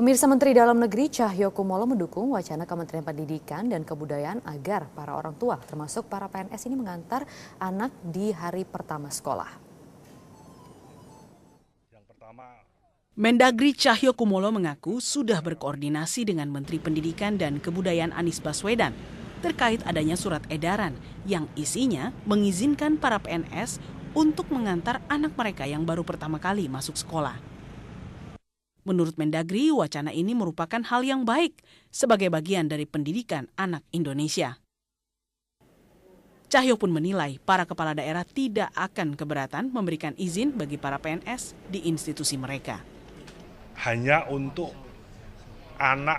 Pemirsa, Menteri Dalam Negeri Cahyokumolo mendukung wacana Kementerian Pendidikan dan Kebudayaan agar para orang tua, termasuk para PNS ini mengantar anak di hari pertama sekolah. Mendagri Cahyokumolo mengaku sudah berkoordinasi dengan Menteri Pendidikan dan Kebudayaan Anies Baswedan terkait adanya surat edaran yang isinya mengizinkan para PNS untuk mengantar anak mereka yang baru pertama kali masuk sekolah. Menurut Mendagri, wacana ini merupakan hal yang baik sebagai bagian dari pendidikan anak Indonesia. Cahyo pun menilai para kepala daerah tidak akan keberatan memberikan izin bagi para PNS di institusi mereka. Hanya untuk anak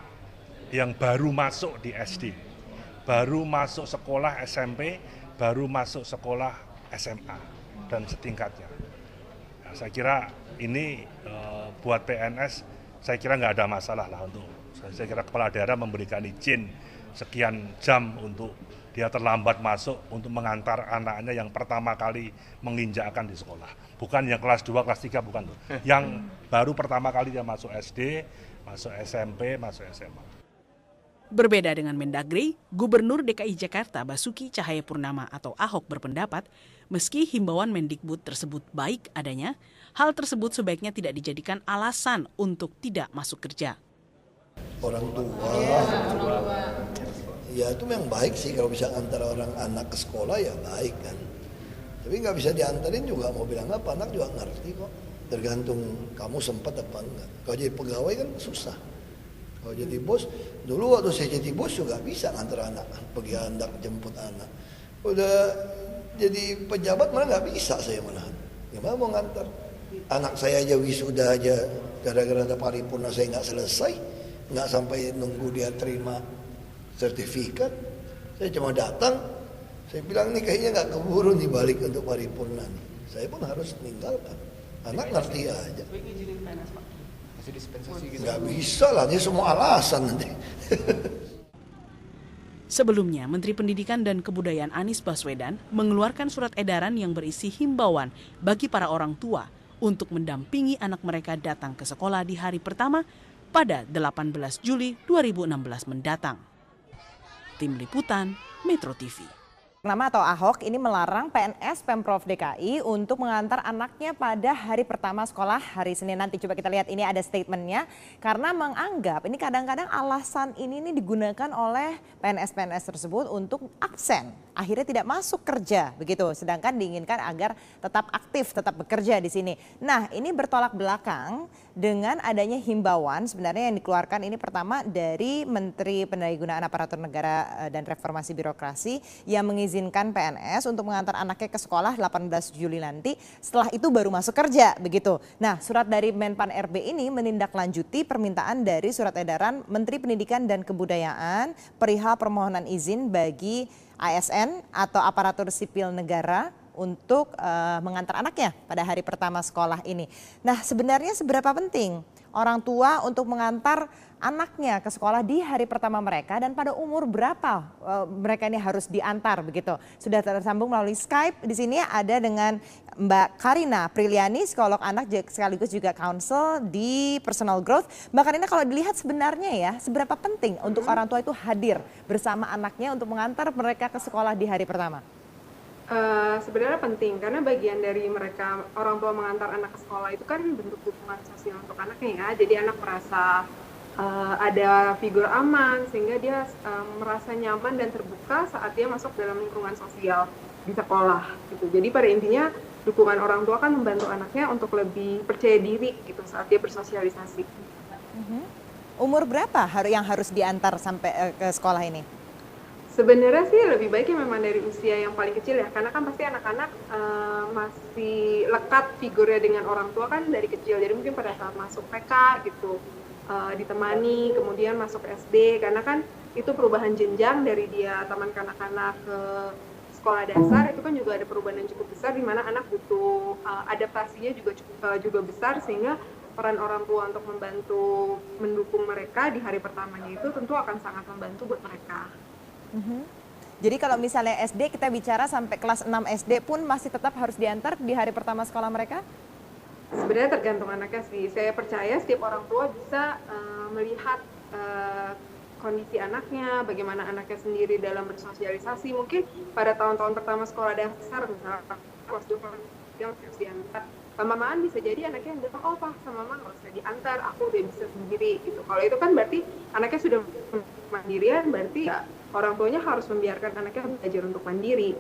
yang baru masuk di SD, baru masuk sekolah SMP, baru masuk sekolah SMA, dan setingkatnya. Nah, saya kira ini buat PNS, saya kira nggak ada masalah lah untuk, saya kira kepala daerah memberikan izin sekian jam untuk dia terlambat masuk untuk mengantar anaknya yang pertama kali menginjakkan di sekolah. Bukan yang kelas 2, kelas 3, bukan tuh. Yang baru pertama kali dia masuk SD, masuk SMP, masuk SMA. Berbeda dengan Mendagri, Gubernur DKI Jakarta Basuki Cahayapurnama atau Ahok berpendapat, meski himbauan Mendikbud tersebut baik adanya, hal tersebut sebaiknya tidak dijadikan alasan untuk tidak masuk kerja. Orang tua, ya itu memang baik sih kalau bisa antar orang anak ke sekolah ya baik kan. Tapi nggak bisa diantarin juga mau bilang apa, anak juga ngerti kok. Tergantung kamu sempat apa enggak. Kalau jadi pegawai kan susah. Kalau jadi bos, dulu waktu saya jadi bos juga bisa ngantar anak, pergi anak, jemput anak. Udah jadi pejabat malah nggak bisa saya malahan. Gimana mau ngantar? Anak saya aja wisuda aja, gara-gara ada paripurna saya nggak selesai, nggak sampai nunggu dia terima sertifikat. Saya cuma datang, saya bilang nih kayaknya nggak keburu nih balik untuk paripurna nih. Saya pun harus meninggalkan. Anak ngerti aja. Nggak bisa lah, dia semua alasan nanti. Sebelumnya, Menteri Pendidikan dan Kebudayaan Anies Baswedan mengeluarkan surat edaran yang berisi himbauan bagi para orang tua untuk mendampingi anak mereka datang ke sekolah di hari pertama pada 18 Juli 2016 mendatang. Tim Liputan, Metro TV. Nama atau Ahok ini melarang PNS Pemprov DKI untuk mengantar anaknya pada hari pertama sekolah hari Senin nanti. Coba kita lihat, ini ada statementnya. Karena menganggap ini kadang-kadang alasan ini digunakan oleh PNS-PNS tersebut untuk absen. Akhirnya tidak masuk kerja begitu. Sedangkan diinginkan agar tetap aktif, tetap bekerja di sini. Nah, ini bertolak belakang dengan adanya himbauan sebenarnya yang dikeluarkan ini pertama dari Menteri Pendayagunaan Aparatur Negara dan Reformasi Birokrasi yang mengizinkan PNS untuk mengantar anaknya ke sekolah 18 Juli nanti, setelah itu baru masuk kerja begitu. Nah, surat dari Menpan RB ini menindaklanjuti permintaan dari surat edaran Menteri Pendidikan dan Kebudayaan perihal permohonan izin bagi ASN atau aparatur sipil negara untuk mengantar anaknya pada hari pertama sekolah ini. Nah, sebenarnya seberapa penting orang tua untuk mengantar anaknya ke sekolah di hari pertama mereka dan pada umur berapa mereka ini harus diantar begitu. Sudah tersambung melalui Skype. Di sini ada dengan Mbak Karina Priliani, psikolog anak sekaligus juga counsel di Personal Growth. Mbak Karina, kalau dilihat sebenarnya ya, seberapa penting untuk orang tua itu hadir bersama anaknya untuk mengantar mereka ke sekolah di hari pertama? Sebenarnya penting karena bagian dari mereka orang tua mengantar anak ke sekolah itu kan bentuk dukungan sosial untuk anaknya ya. Jadi anak merasa ada figur aman sehingga dia merasa nyaman dan terbuka saat dia masuk dalam lingkungan sosial di sekolah gitu. Jadi pada intinya dukungan orang tua kan membantu anaknya untuk lebih percaya diri gitu saat dia bersosialisasi. Umur berapa yang harus diantar sampai ke sekolah ini? Sebenarnya sih lebih baiknya memang dari usia yang paling kecil ya, karena kan pasti anak-anak masih lekat figurnya dengan orang tua kan dari kecil. Jadi mungkin pada saat masuk TK gitu ditemani, kemudian masuk SD, karena kan itu perubahan jenjang dari dia taman kanak-kanak ke sekolah dasar, itu kan juga ada perubahan yang cukup besar di mana anak butuh adaptasinya juga besar, sehingga peran orang tua untuk membantu mendukung mereka di hari pertamanya itu tentu akan sangat membantu buat mereka. Jadi kalau misalnya SD kita bicara sampai kelas 6 SD pun masih tetap harus diantar di hari pertama sekolah mereka? Sebenarnya tergantung anaknya sih. Saya percaya setiap orang tua bisa melihat kondisi anaknya, bagaimana anaknya sendiri dalam bersosialisasi. Mungkin pada tahun-tahun pertama sekolah dasar, misalnya kelas 2 yang harus diantar. Lama-lamaan bisa jadi anaknya yang bilang, oh pak sama mama nggak usah diantar, aku udah bisa sendiri gitu. Kalau itu kan berarti anaknya sudah mandirian, berarti ya orang tuanya harus membiarkan anaknya belajar untuk mandiri.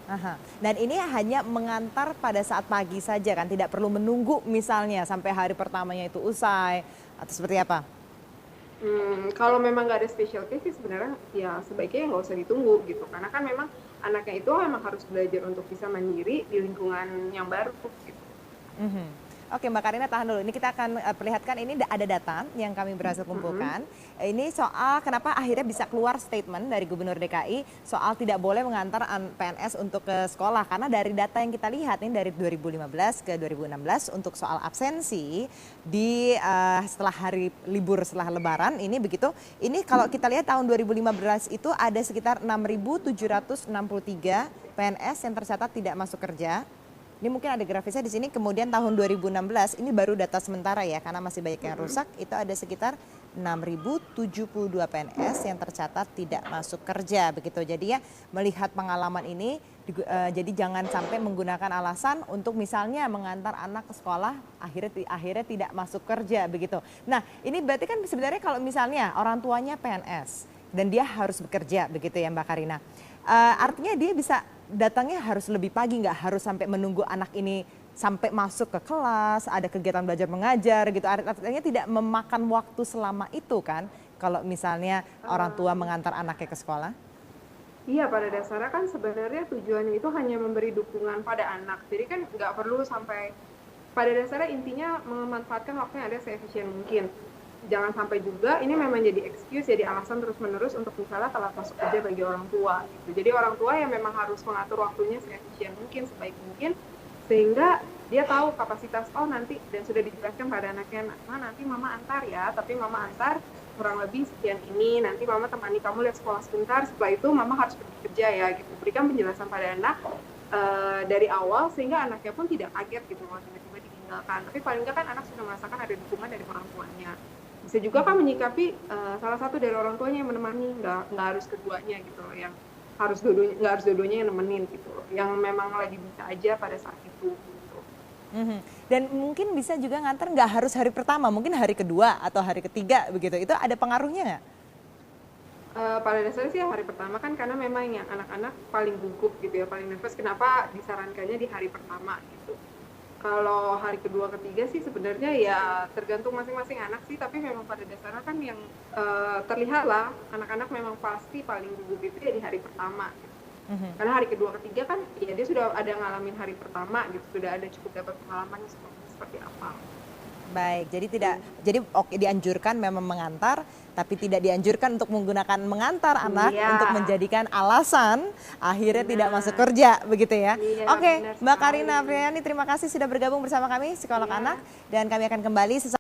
Aha. Dan ini hanya mengantar pada saat pagi saja kan, tidak perlu menunggu misalnya sampai hari pertamanya itu usai atau seperti apa? Kalau memang nggak ada special case sih sebenarnya ya sebaiknya nggak usah ditunggu gitu, karena kan memang anaknya itu memang harus belajar untuk bisa mandiri di lingkungan yang baru gitu. Oke Mbak Karina, tahan dulu. Ini kita akan perlihatkan, ini ada data yang kami berhasil kumpulkan. Ini soal kenapa akhirnya bisa keluar statement dari Gubernur DKI soal tidak boleh mengantar PNS untuk ke sekolah. Karena dari data yang kita lihat ini dari 2015 ke 2016 untuk soal absensi di setelah hari libur setelah Lebaran ini begitu. Ini kalau kita lihat tahun 2015 itu ada sekitar 6.763 PNS yang tercatat tidak masuk kerja. Ini mungkin ada grafisnya di sini. Kemudian tahun 2016 ini baru data sementara ya, karena masih banyak yang rusak. Itu ada sekitar 6.072 PNS yang tercatat tidak masuk kerja begitu. Jadi ya melihat pengalaman ini, jadi jangan sampai menggunakan alasan untuk misalnya mengantar anak ke sekolah akhirnya tidak masuk kerja begitu. Nah ini berarti kan sebenarnya kalau misalnya orang tuanya PNS dan dia harus bekerja begitu ya Mbak Karina. Artinya dia bisa datangnya harus lebih pagi, nggak harus sampai menunggu anak ini sampai masuk ke kelas, ada kegiatan belajar mengajar gitu. Artinya tidak memakan waktu selama itu kan kalau misalnya orang tua mengantar anaknya ke sekolah? Iya, pada dasarnya kan sebenarnya tujuannya itu hanya memberi dukungan pada anak. Jadi kan nggak perlu sampai, pada dasarnya intinya memanfaatkan waktu yang ada seefisien mungkin. Jangan sampai juga ini memang jadi excuse, jadi alasan terus-menerus untuk misalnya telat masuk kerja bagi orang tua gitu. Jadi orang tua yang memang harus mengatur waktunya seefisien mungkin, sebaik mungkin, sehingga dia tahu kapasitas, oh nanti, dan sudah dijelaskan pada anaknya, nah nanti mama antar ya, tapi mama antar kurang lebih sekian ini, nanti mama temani kamu lihat sekolah sebentar, setelah itu mama harus pergi kerja ya gitu. Berikan penjelasan pada anak dari awal sehingga anaknya pun tidak kaget gitu kalau tiba-tiba ditinggalkan. Tapi paling nggak kan anak sudah merasakan ada dukungan dari orang tuanya. Bisa juga kan menyikapi salah satu dari orang tuanya yang menemani, nggak harus keduanya gitu loh, yang harus nggak harus dua-duanya yang nemenin gitu loh, yang memang lagi bisa aja pada saat itu gitu. Dan mungkin bisa juga nganter nggak harus hari pertama, mungkin hari kedua atau hari ketiga begitu, itu ada pengaruhnya nggak? Pada dasarnya sih hari pertama kan, karena memang yang anak-anak paling gugup gitu ya, paling nervous, kenapa disarankannya di hari pertama gitu. Kalau hari kedua, ketiga sih sebenarnya ya tergantung masing-masing anak sih, tapi memang pada dasarnya kan yang terlihat lah anak-anak memang pasti paling gugup itu ya di hari pertama. Gitu. Karena hari kedua, ketiga kan ya dia sudah ada ngalamin hari pertama gitu, sudah ada cukup dapat pengalaman seperti apa. Baik, jadi oke, dianjurkan memang mengantar, tapi tidak dianjurkan untuk menggunakan mengantar anak untuk menjadikan alasan akhirnya tidak masuk kerja, begitu ya. Oke, Mbak Karina Apriani, terima kasih sudah bergabung bersama kami, psikolog anak, dan kami akan kembali